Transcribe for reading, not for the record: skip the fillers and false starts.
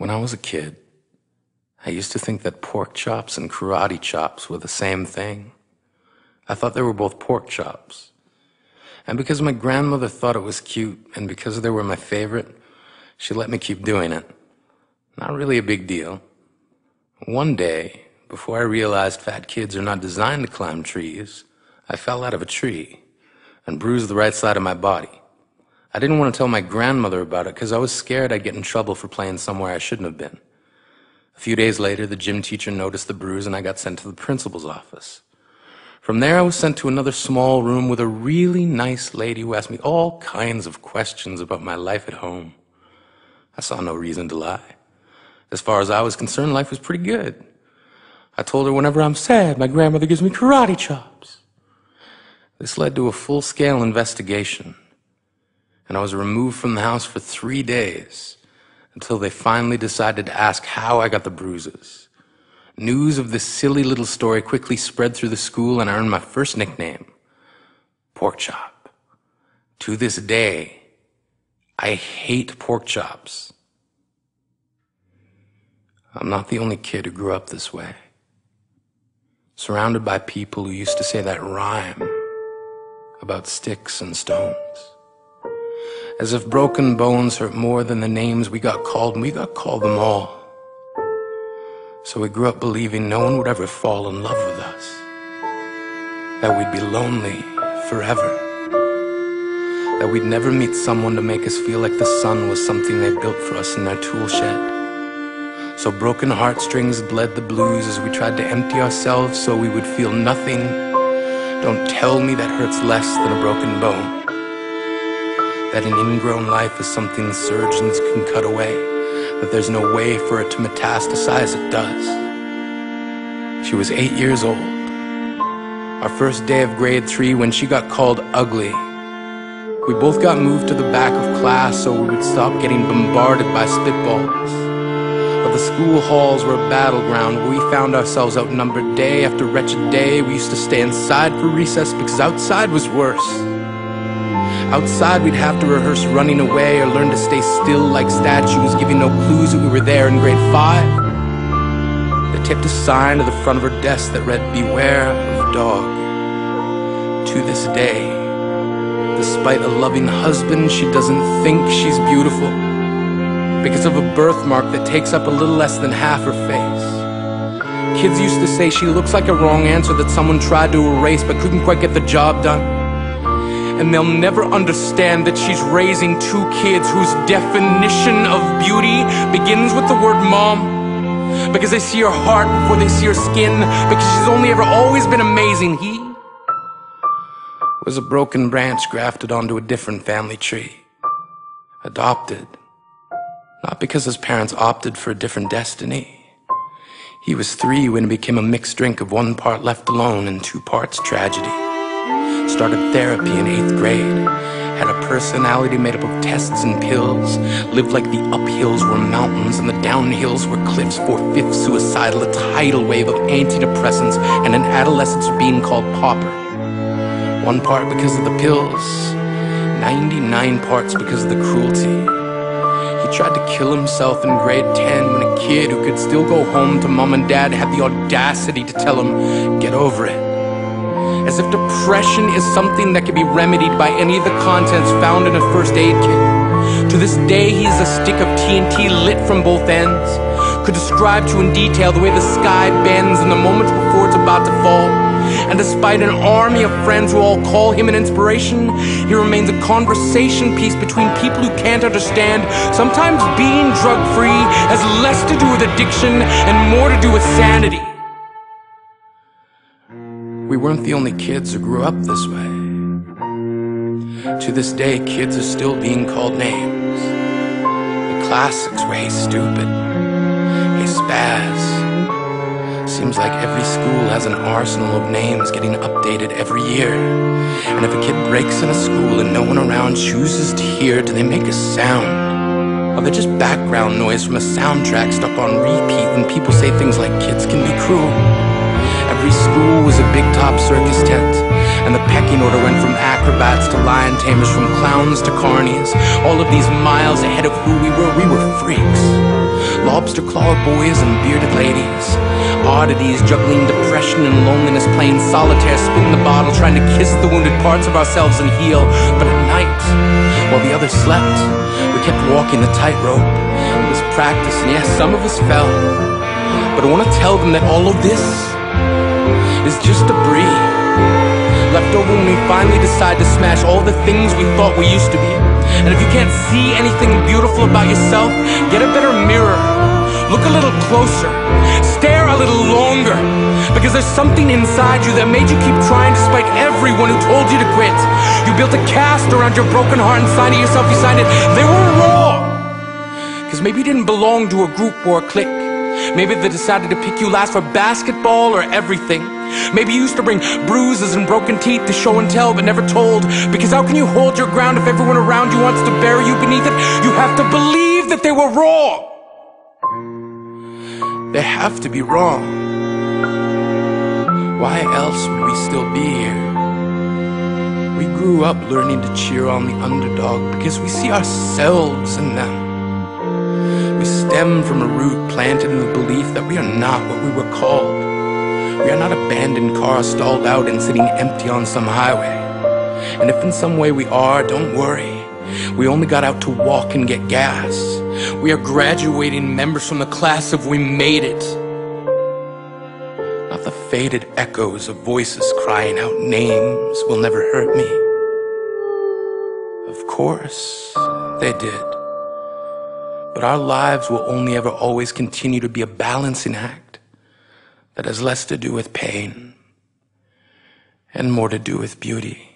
When I was a kid, I used to think that pork chops and karate chops were the same thing. I thought they were both pork chops. And because my grandmother thought it was cute, and because they were my favorite, she let me keep doing it. Not really a big deal. One day, before I realized fat kids are not designed to climb trees, I fell out of a tree and bruised the right side of my body. I didn't want to tell my grandmother about it because I was scared I'd get in trouble for playing somewhere I shouldn't have been. A few days later, the gym teacher noticed the bruise and I got sent to the principal's office. From there, I was sent to another small room with a really nice lady who asked me all kinds of questions about my life at home. I saw no reason to lie. As far as I was concerned, life was pretty good. I told her whenever I'm sad, my grandmother gives me karate chops. This led to a full-scale investigation, and I was removed from the house for 3 days until they finally decided to ask how I got the bruises. News of this silly little story quickly spread through the school, and I earned my first nickname, Pork Chop. To this day, I hate pork chops. I'm not the only kid who grew up this way, surrounded by people who used to say that rhyme about sticks and stones. As if broken bones hurt more than the names we got called, and we got called them all. So we grew up believing no one would ever fall in love with us, that we'd be lonely forever, that we'd never meet someone to make us feel like the sun was something they built for us in their tool shed. So broken heartstrings bled the blues as we tried to empty ourselves so we would feel nothing. Don't tell me that hurts less than a broken bone, that an ingrown life is something surgeons can cut away, that there's no way for it to metastasize. It does. She was 8 years old, our first day of grade 3, when she got called ugly. We both got moved to the back of class so we would stop getting bombarded by spitballs. But the school halls were a battleground where we found ourselves outnumbered day after wretched day. We used to stay inside for recess because outside was worse. Outside, we'd have to rehearse running away or learn to stay still like statues, giving no clues that we were there in grade 5. They taped a sign to the front of her desk that read, "Beware of dog." To this day, despite a loving husband, she doesn't think she's beautiful because of a birthmark that takes up a little less than half her face. Kids used to say she looks like a wrong answer that someone tried to erase but couldn't quite get the job done. And they'll never understand that she's raising 2 kids whose definition of beauty begins with the word mom, because they see her heart before they see her skin, because she's only ever always been amazing. He was a broken branch grafted onto a different family tree, adopted, not because his parents opted for a different destiny. He was 3 when it became a mixed drink of 1 part left alone and 2 parts tragedy. Started therapy in 8th grade, had a personality made up of tests and pills, lived like the uphills were mountains and the downhills were cliffs, 4/5 suicidal, a tidal wave of antidepressants, and an adolescence being called pauper. 1 part because of the pills, 99 parts because of the cruelty. He tried to kill himself in grade 10 when a kid who could still go home to mom and dad had the audacity to tell him, "Get over it." As if depression is something that can be remedied by any of the contents found in a first aid kit. To this day, he is a stick of TNT lit from both ends. Could describe to in detail the way the sky bends in the moments before it's about to fall. And despite an army of friends who all call him an inspiration, he remains a conversation piece between people who can't understand. Sometimes being drug-free has less to do with addiction and more to do with sanity. We weren't the only kids who grew up this way. To this day, kids are still being called names. The classics were, "Hey stupid," "Hey spaz." Seems like every school has an arsenal of names getting updated every year. And if a kid breaks in a school and no one around chooses to hear, do they make a sound? Or they're just background noise from a soundtrack stuck on repeat when people say things like kids can be cruel? Every school was a big top circus tent, And the pecking order went from acrobats to lion tamers, from clowns to carnies. All of these miles ahead of who we were freaks. Lobster claw boys and bearded ladies, oddities juggling depression and loneliness, playing solitaire, spin the bottle, trying to kiss the wounded parts of ourselves and heal. But at night, while the others slept, we kept walking the tightrope. It was practice, and yes, some of us fell. But I want to tell them that all of this is just debris left over when we finally decide to smash all the things we thought we used to be. And if you can't see anything beautiful about yourself, get a better mirror. Look a little closer. Stare a little longer. Because there's something inside you that made you keep trying despite everyone who told you to quit. You built a cast around your broken heart and signed it yourself. You signed it. They were raw. Because maybe you didn't belong to a group or a clique. Maybe they decided to pick you last for basketball or everything. Maybe you used to bring bruises and broken teeth to show and tell but never told. Because how can you hold your ground if everyone around you wants to bury you beneath it? You have to believe that they were wrong. They have to be wrong. Why else would we still be here? We grew up learning to cheer on the underdog because we see ourselves in them. We stem from a root planted in the belief that we are not what we were called. We are not abandoned cars stalled out and sitting empty on some highway. And if in some way we are, don't worry. We only got out to walk and get gas. We are graduating members from the class of we made it. Not the faded echoes of voices crying out names will never hurt me. Of course, they did. But our lives will only ever always continue to be a balancing act that has less to do with pain and more to do with beauty.